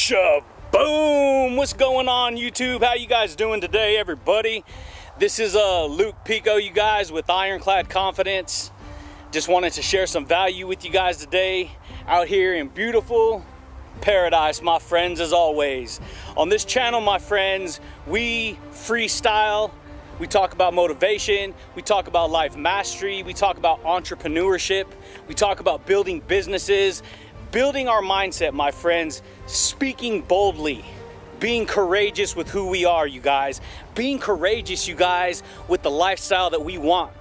Shaboom! What's going on, YouTube? How you guys doing today, everybody? This is Luke Picco, you guys, with Ironclad Confidence. Just wanted to share some value with you guys today out here in beautiful paradise, my friends, as always. On this channel, my friends, we freestyle. We talk about motivation, we talk about life mastery, we talk about entrepreneurship, we talk about building businesses, building our mindset, my friends, speaking boldly, being courageous with who we are, you guys, being courageous, you guys, with the lifestyle that we want,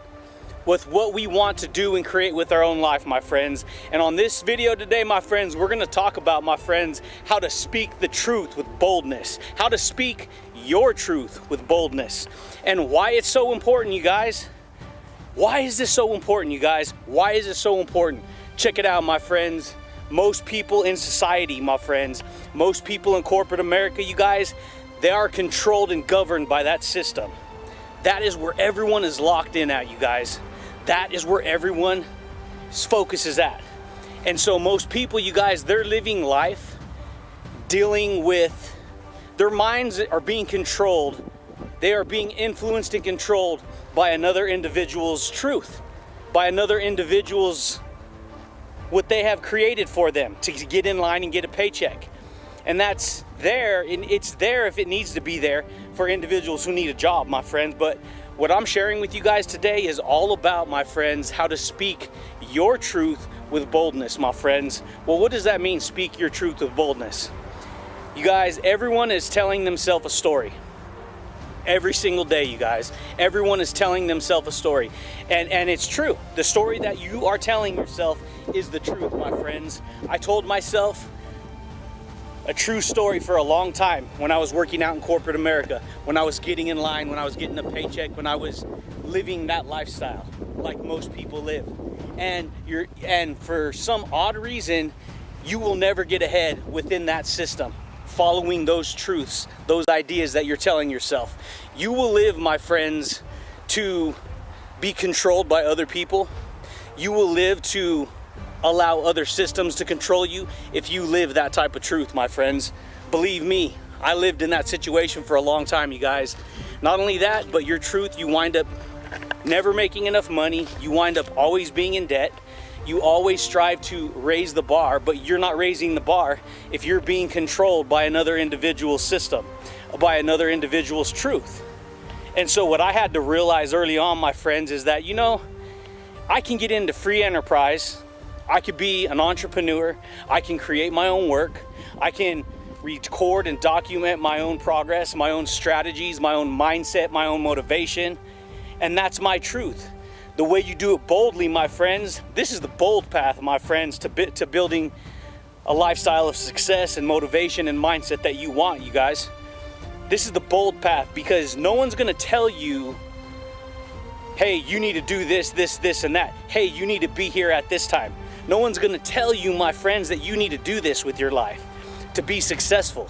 with what we want to do and create with our own life, my friends. And on this video today, my friends, we're gonna talk about, my friends, how to speak the truth with boldness, how to speak your truth with boldness, and why it's so important, you guys. Why is this so important, you guys? Why is it so important? Check it out, my friends. Most people in society, my friends, most people in corporate America, you guys, they are controlled and governed by that system. That is where everyone is locked in at, you guys. That is where everyone's focus is at. And so most people, you guys, they're living life dealing with, their minds are being controlled. They are being influenced and controlled by another individual's truth, by another individual's, what they have created for them to get in line and get a paycheck. And that's there, and it's there if it needs to be there for individuals who need a job, my friends. But what I'm sharing with you guys today is all about, my friends, how to speak your truth with boldness, my friends. Well, what does that mean, speak your truth with boldness? You guys, everyone is telling themselves a story. Every single day, you guys. Everyone is telling themselves a story. And it's true. The story that you are telling yourself is the truth, my friends. I told myself a true story for a long time when I was working out in corporate America, when I was getting in line, when I was getting a paycheck, when I was living that lifestyle like most people live. And for some odd reason, you will never get ahead within that system, following those truths, those ideas that you're telling yourself. You will live, my friends, to be controlled by other people. You will live to allow other systems to control you if you live that type of truth, my friends. Believe me, I lived in that situation for a long time, you guys. Not only that, but your truth, you wind up never making enough money. You wind up always being in debt. You always strive to raise the bar, but you're not raising the bar if you're being controlled by another individual's system, by another individual's truth. And so what I had to realize early on, my friends, is that, you know, I can get into free enterprise. I could be an entrepreneur. I can create my own work. I can record and document my own progress, my own strategies, my own mindset, my own motivation. And that's my truth. The way you do it boldly, my friends, this is the bold path, my friends, to building a lifestyle of success and motivation and mindset that you want, you guys. This is the bold path, because no one's gonna tell you, hey, you need to do this, this, this, and that. Hey, you need to be here at this time. No one's gonna tell you, my friends, that you need to do this with your life to be successful.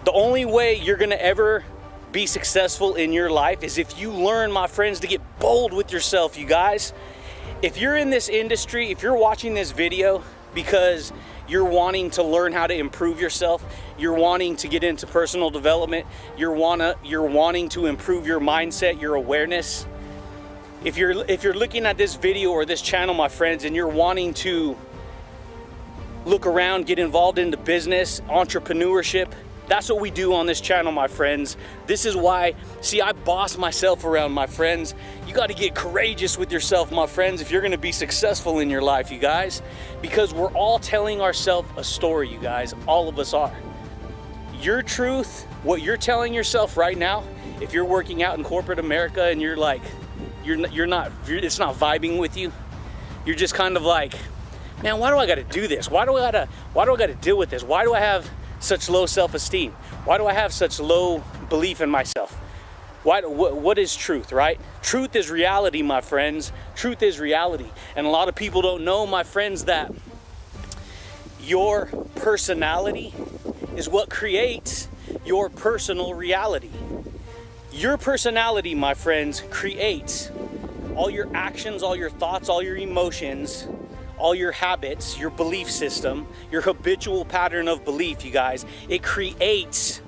The only way you're gonna ever be successful in your life is if you learn, my friends, to get bold with yourself, you guys. If you're in this industry, if you're watching this video because you're wanting to learn how to improve yourself, you're wanting to get into personal development, you're wanting to improve your mindset, your awareness. If you're looking at this video or this channel, my friends, and you're wanting to look around, get involved into business, entrepreneurship, that's what we do on this channel, my friends. This is why, see, I boss myself around, my friends. You got to get courageous with yourself, my friends, if you're going to be successful in your life, you guys, because we're all telling ourselves a story, you guys. All of us are. Your truth, what you're telling yourself right now, if you're working out in corporate America and you're like, it's not vibing with you, you're just kind of like, man, why do I got to do this? Why do I got to deal with this? Why do I have such low self-esteem? Why do I have such low belief in myself? What is truth, right? Truth is reality, my friends. Truth is reality. And a lot of people don't know, my friends, that your personality is what creates your personal reality. Your personality, my friends, creates all your actions, all your thoughts, all your emotions, all your habits, your belief system, your habitual pattern of belief, you guys, it creates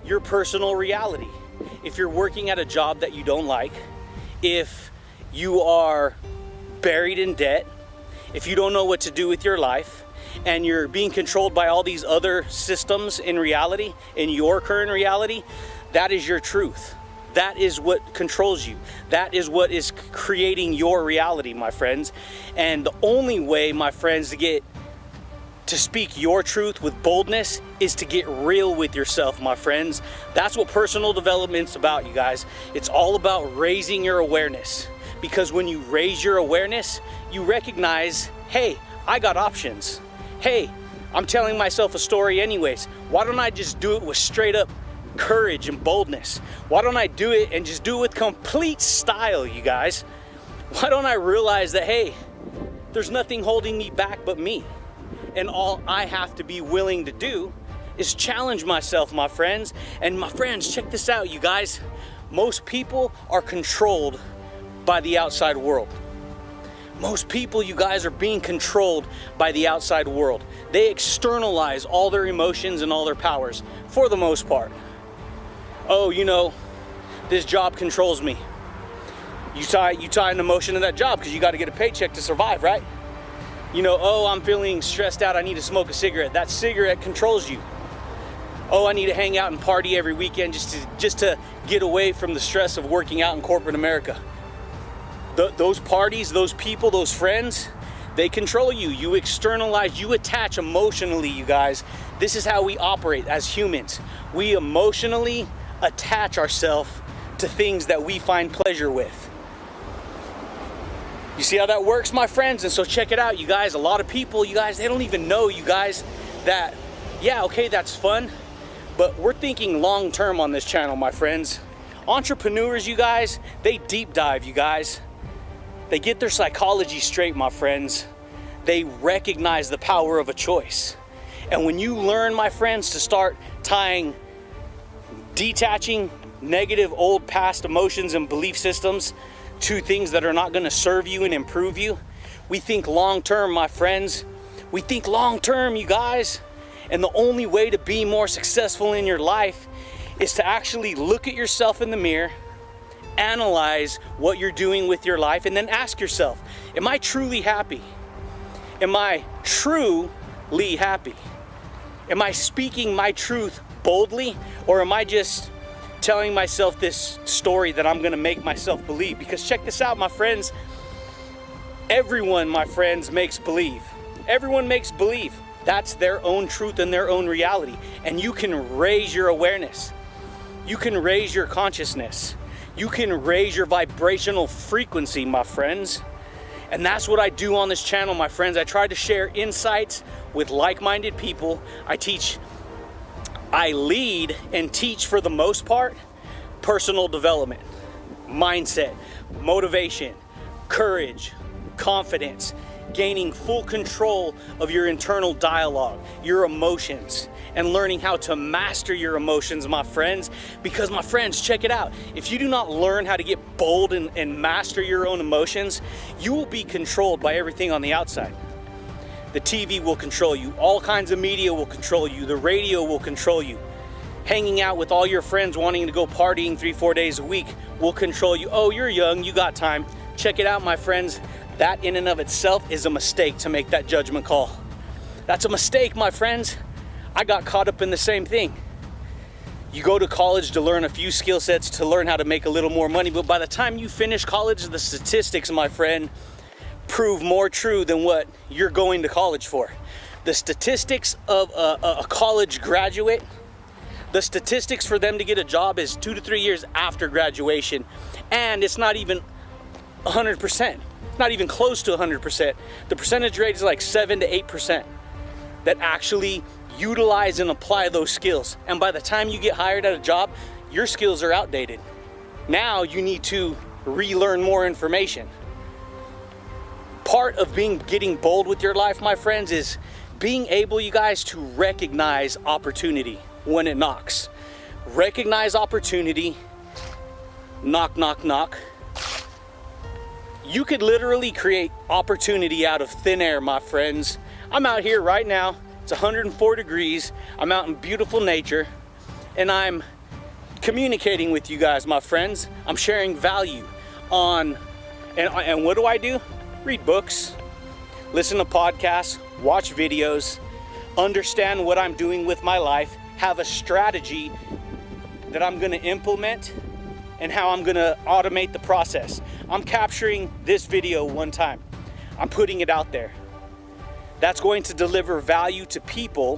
your personal reality. If you're working at a job that you don't like, if you are buried in debt, if you don't know what to do with your life, and you're being controlled by all these other systems in reality, in your current reality, that is your truth. That is what controls you. That is what is creating your reality, my friends. And the only way, my friends, to speak your truth with boldness is to get real with yourself, my friends. That's what personal development's about, you guys. It's all about raising your awareness. Because when you raise your awareness, you recognize, hey, I got options. Hey, I'm telling myself a story anyways. Why don't I just do it with straight up courage and boldness? Why don't I do it and just do it with complete style, you guys? Why don't I realize that, hey, there's nothing holding me back but me. And all I have to be willing to do is challenge myself, my friends. And my friends, check this out, you guys. Most people are controlled by the outside world. Most people, you guys, are being controlled by the outside world. They externalize all their emotions and all their powers, for the most part. Oh, you know, this job controls me. You tie an emotion to that job because you got to get a paycheck to survive, right? You know, oh, I'm feeling stressed out, I need to smoke a cigarette. That cigarette controls you. Oh, I need to hang out and party every weekend just to get away from the stress of working out in corporate America. Those parties, those people, those friends, they control you. You externalize, you attach emotionally, you guys. This is how we operate as humans. We emotionally attach ourselves to things that we find pleasure with. You see how that works, my friends? And so check it out, you guys. A lot of people, you guys, they don't even know, you guys, that, yeah, okay, that's fun, but we're thinking long term on this channel, my friends. Entrepreneurs, you guys, they deep dive, you guys. They get their psychology straight, my friends. They recognize the power of a choice. And when you learn, my friends, to start detaching negative old past emotions and belief systems to things that are not going to serve you and improve you, we think long term, my friends. We think long term, you guys. And the only way to be more successful in your life is to actually look at yourself in the mirror, analyze what you're doing with your life, and then ask yourself, am I truly happy? Am I truly happy? Am I speaking my truth boldly, or am I just telling myself this story that I'm gonna make myself believe? Because check this out, my friends. Everyone, my friends, makes believe. Everyone makes believe. That's their own truth and their own reality. And you can raise your awareness. You can raise your consciousness. You can raise your vibrational frequency, my friends. And that's what I do on this channel, my friends. I try to share insights with like-minded people. I lead and teach, for the most part, personal development, mindset, motivation, courage, confidence, gaining full control of your internal dialogue, your emotions, and learning how to master your emotions, my friends. Because, my friends, check it out. If you do not learn how to get bold and master your own emotions, you will be controlled by everything on the outside. The TV will control you. All kinds of media will control you. The radio will control you. Hanging out with all your friends wanting to go partying 3-4 days a week will control you. Oh, you're young, you got time. Check it out, my friends. That in and of itself is a mistake, to make that judgment call. That's a mistake, my friends. I got caught up in the same thing. You go to college to learn a few skill sets, to learn how to make a little more money, but by the time you finish college, the statistics, my friend, prove more true than what you're going to college for. The statistics of a college graduate, the statistics for them to get a job is 2 to 3 years after graduation, and it's not even 100%. It's not even close to 100%. The percentage rate is like 7 to 8% that actually utilize and apply those skills. And by the time you get hired at a job, your skills are outdated. Now you need to relearn more information. Part of getting bold with your life, my friends, is being able, you guys, to recognize opportunity when it knocks. Recognize opportunity, knock, knock, knock, You could literally create opportunity out of thin air, my friends. I'm out here right now. It's 104 degrees. I'm out in beautiful nature, and I'm communicating with you guys, my friends. I'm sharing value on, and what do? Read books, listen to podcasts, watch videos, understand what I'm doing with my life, have a strategy that I'm gonna implement, and how I'm gonna automate the process. I'm capturing this video one time. I'm putting it out there. That's going to deliver value to people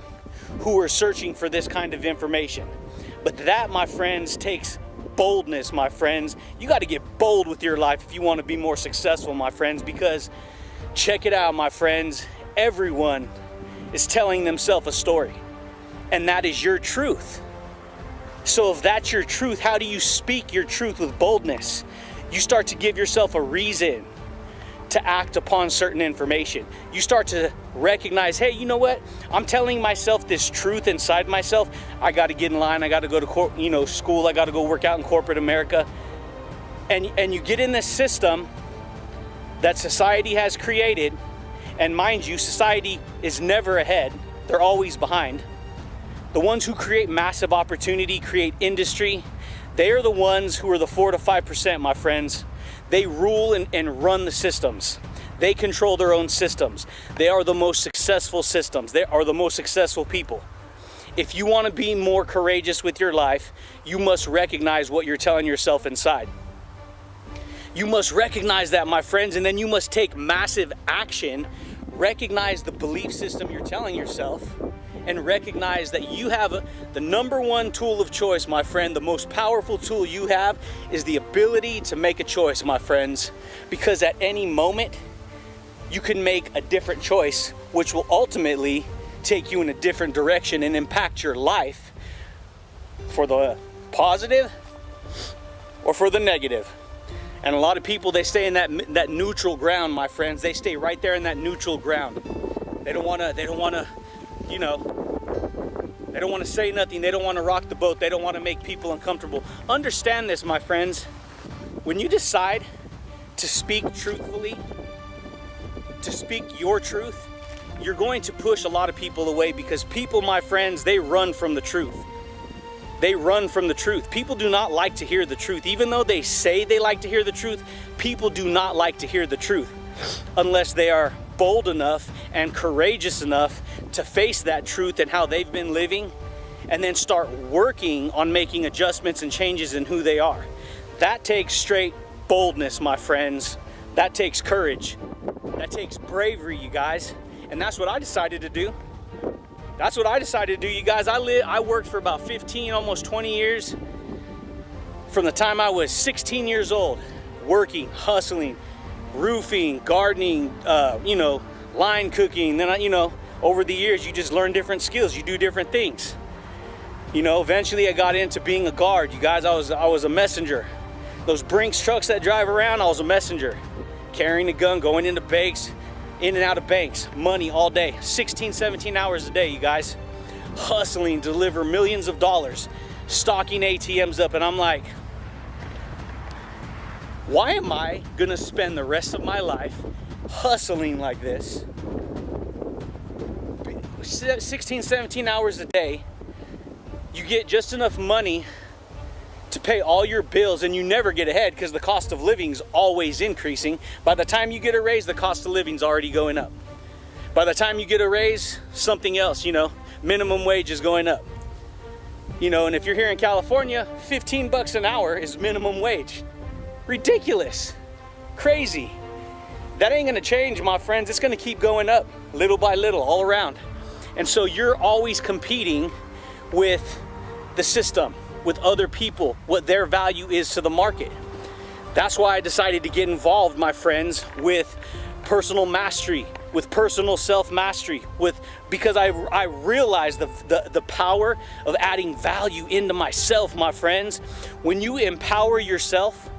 who are searching for this kind of information. But that, my friends, takes boldness, my friends. You got to get bold with your life if you want to be more successful, my friends, because check it out, my friends. Everyone is telling themselves a story, and that is your truth. So if that's your truth, how do you speak your truth with boldness? You start to give yourself a reason to act upon certain information. You start to recognize, hey, you know what? I'm telling myself this truth inside myself. I got to get in line. I got to go to school. I got to go work out in corporate America. And you get in this system that society has created. And mind you, society is never ahead. They're always behind. The ones who create massive opportunity, create industry, they are the ones who are the 4 to 5%, my friends. They rule and run the systems. They control their own systems. They are the most successful systems. They are the most successful people. If you want to be more courageous with your life, you must recognize what you're telling yourself inside. You must recognize that, my friends, and then you must take massive action. Recognize the belief system you're telling yourself, and recognize that you have the number one tool of choice, my friend. The most powerful tool you have is the ability to make a choice, my friends, because at any moment you can make a different choice, which will ultimately take you in a different direction and impact your life for the positive or for the negative. And a lot of people, they stay in that neutral ground, my friends. They stay right there in that neutral ground. They don't want to they don't want to say nothing. They don't want to rock the boat. They don't want to make people uncomfortable. Understand this, my friends. When you decide to speak truthfully, to speak your truth, you're going to push a lot of people away, because people, my friends, they run from the truth. They run from the truth. People do not like to hear the truth. Even though they say they like to hear the truth, people do not like to hear the truth unless they are bold enough and courageous enough to face that truth and how they've been living, and then start working on making adjustments and changes in who they are. That takes straight boldness, my friends. That takes courage. That takes bravery, you guys. And that's what I decided to do. That's what I decided to do, you guys. I worked for about 15, almost 20 years. From the time I was 16 years old, working, hustling, roofing, gardening, line cooking. Then, over the years, you just learn different skills. You do different things. Eventually I got into being a guard. You guys, I was a messenger. Those Brinks trucks that drive around, I was a messenger. Carrying a gun, going into banks, in and out of banks, money all day, 16, 17 hours a day, you guys. Hustling, deliver millions of dollars, stocking ATMs up, and I'm like, why am I gonna spend the rest of my life hustling like this? 16, 17 hours a day, you get just enough money to pay all your bills, and you never get ahead because the cost of living is always increasing. By the time you get a raise, the cost of living is already going up. By the time you get a raise, something else, minimum wage is going up. And if you're here in California, 15 bucks an hour is minimum wage. Ridiculous. Crazy. That ain't gonna change, my friends. It's gonna keep going up little by little all around. And so you're always competing with the system, with other people, what their value is to the market. That's why I decided to get involved, my friends, with personal mastery, with personal self-mastery, because I realized the power of adding value into myself, my friends. When you empower yourself,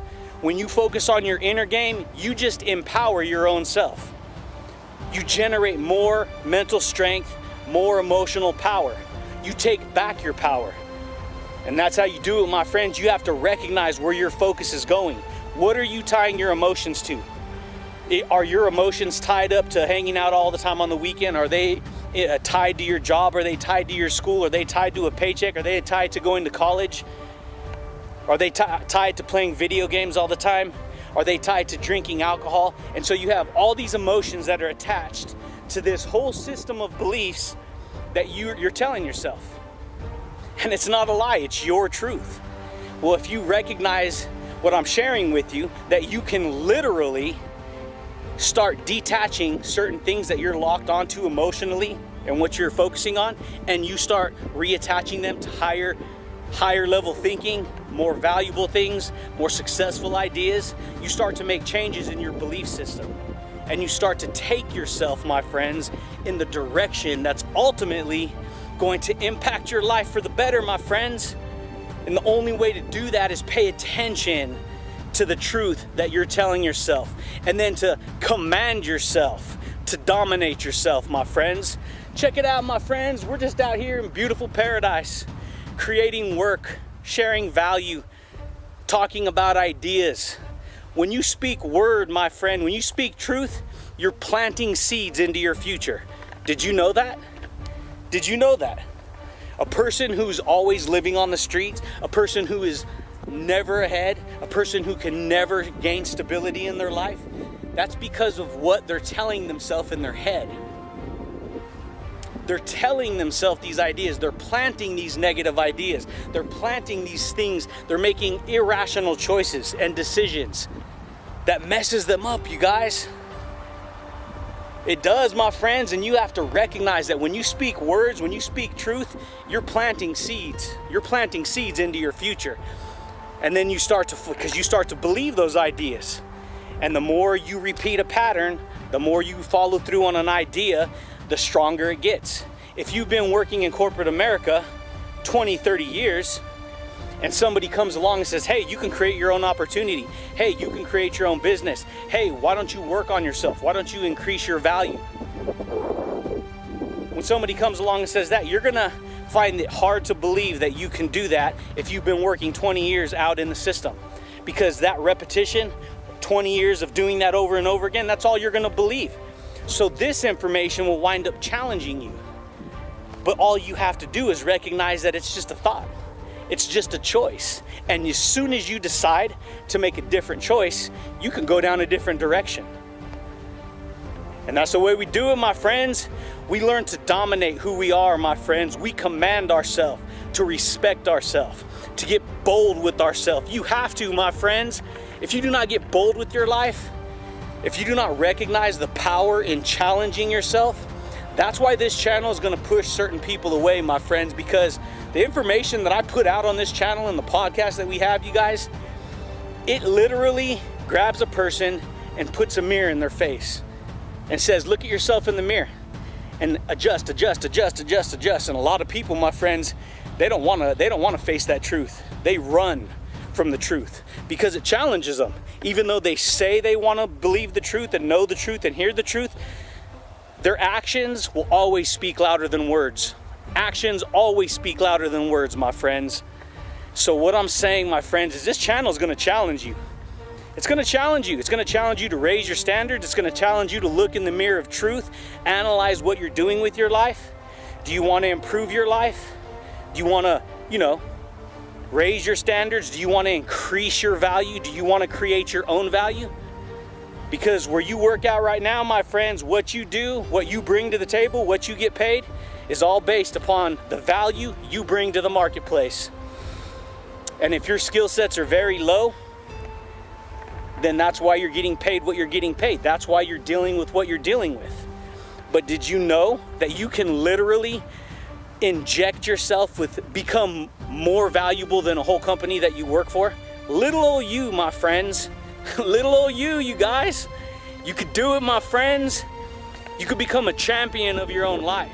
when you focus on your inner game, you just empower your own self. You generate more mental strength, more emotional power. You take back your power. And that's how you do it, my friends. You have to recognize where your focus is going. What are you tying your emotions to? Are your emotions tied up to hanging out all the time on the weekend? Are they tied to your job? Are they tied to your school? Are they tied to a paycheck? Are they tied to going to college? Are they tied to playing video games all the time? Are they tied to drinking alcohol? And so you have all these emotions that are attached to this whole system of beliefs that you're telling yourself. And it's not a lie, it's your truth. Well, if you recognize what I'm sharing with you, that you can literally start detaching certain things that you're locked onto emotionally and what you're focusing on, and you start reattaching them to higher level thinking, more valuable things, more successful ideas, you start to make changes in your belief system. And you start to take yourself, my friends, in the direction that's ultimately going to impact your life for the better, my friends. And the only way to do that is pay attention to the truth that you're telling yourself, and then to command yourself to dominate yourself, my friends. Check it out, my friends. We're just out here in beautiful paradise, creating work, sharing value, talking about ideas. When you speak word, my friend, when you speak truth, you're planting seeds into your future. Did you know that? Did you know that? A person who's always living on the streets, a person who is never ahead, a person who can never gain stability in their life, that's because of what they're telling themselves in their head. They're telling themselves these ideas. They're planting these negative ideas. They're planting these things. They're making irrational choices and decisions that messes them up, you guys. It does, my friends, and you have to recognize that when you speak words, when you speak truth, you're planting seeds. You're planting seeds into your future. And then you start to believe those ideas. And the more you repeat a pattern, the more you follow through on an idea, the stronger it gets. If you've been working in corporate America 20, 30 years, and somebody comes along and says, hey, you can create your own opportunity. Hey, you can create your own business. Hey, why don't you work on yourself? Why don't you increase your value? When somebody comes along and says that, you're gonna find it hard to believe that you can do that if you've been working 20 years out in the system. Because that repetition, 20 years of doing that over and over again, that's all you're gonna believe. So this information will wind up challenging you. But all you have to do is recognize that it's just a thought. It's just a choice. And as soon as you decide to make a different choice, you can go down a different direction. And that's the way we do it, my friends. We learn to dominate who we are, my friends. We command ourselves to respect ourselves, to get bold with ourselves. You have to, my friends. If you do not get bold with your life, if you do not recognize the power in challenging yourself, that's why this channel is going to push certain people away, my friends, because the information that I put out on this channel and the podcast that we have, you guys, it literally grabs a person and puts a mirror in their face and says, look at yourself in the mirror and adjust. And a lot of people, my friends, they don't want to face that truth. They run from the truth because it challenges them. Even though they say they want to believe the truth and know the truth and hear the truth, their actions will always speak louder than words. Actions always speak louder than words, my friends. So what I'm saying, my friends, is this channel is going to challenge you. It's going to challenge you. It's going to challenge you to raise your standards. It's going to challenge you to look in the mirror of truth, analyze what you're doing with your life. Do you want to improve your life? Do you want to, raise your standards? Do you want to increase your value? Do you want to create your own value? Because where you work out right now, my friends, what you do, what you bring to the table, what you get paid, is all based upon the value you bring to the marketplace. And if your skill sets are very low, then that's why you're getting paid what you're getting paid. That's why you're dealing with what you're dealing with. But did you know that you can literally inject yourself with, become more valuable than a whole company that you work for? Little old you, my friends. Little old you guys. You could do it, my friends. You could become a champion of your own life.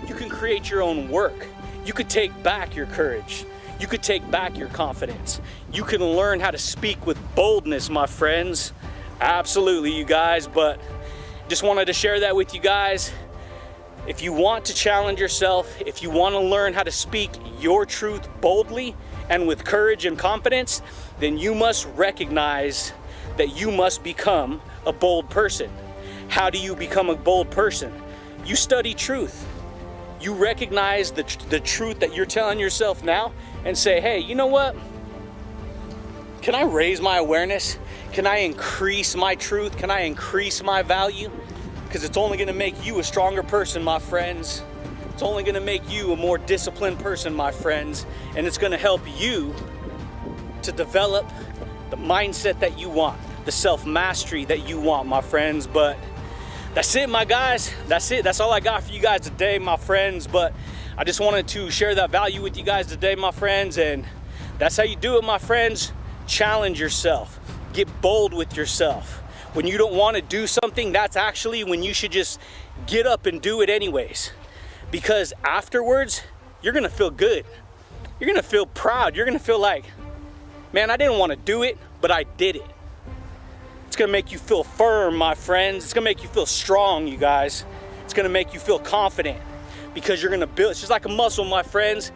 You can create your own work. You could take back your courage. You could take back your confidence. You can learn how to speak with boldness, my friends. Absolutely, you guys. But just wanted to share that with you guys. If you want to challenge yourself, if you want to learn how to speak your truth boldly and with courage and confidence, then you must recognize that you must become a bold person. How do you become a bold person? You study truth. You recognize the truth that you're telling yourself now and say, hey, you know what? Can I raise my awareness? Can I increase my truth? Can I increase my value? Because it's only gonna make you a stronger person, my friends. It's only gonna make you a more disciplined person, my friends. And it's gonna help you to develop the mindset that you want, the self-mastery that you want, my friends. But that's it, my guys. That's it. That's all I got for you guys today, my friends. But I just wanted to share that value with you guys today, my friends. And that's how you do it, my friends. Challenge yourself. Get bold with yourself. When you don't want to do something, that's actually when you should just get up and do it anyways. Because afterwards, you're going to feel good. You're going to feel proud. You're going to feel like, man, I didn't want to do it, but I did it. It's gonna make you feel firm, my friends. It's gonna make you feel strong, you guys. It's gonna make you feel confident because you're gonna build. It's just like a muscle, my friends.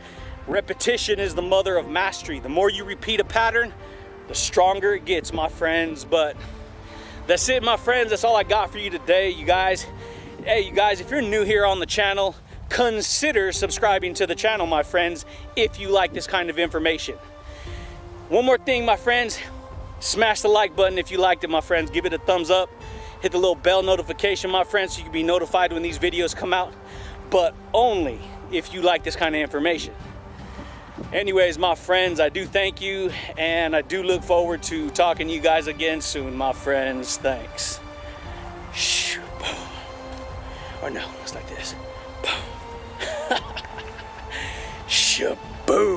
Repetition is the mother of mastery. The more you repeat a pattern, the stronger it gets, my friends. But that's it, my friends. That's all I got for you today, you guys. Hey, you guys, if you're new here on the channel, consider subscribing to the channel, my friends, if you like this kind of information. One more thing, my friends. Smash the like button if you liked it, my friends. Give it a thumbs up. Hit the little bell notification, my friends, so you can be notified when these videos come out. But only if you like this kind of information. Anyways, my friends, I do thank you, and I do look forward to talking to you guys again soon, my friends. Thanks. Or no, it's like this. Shaboom.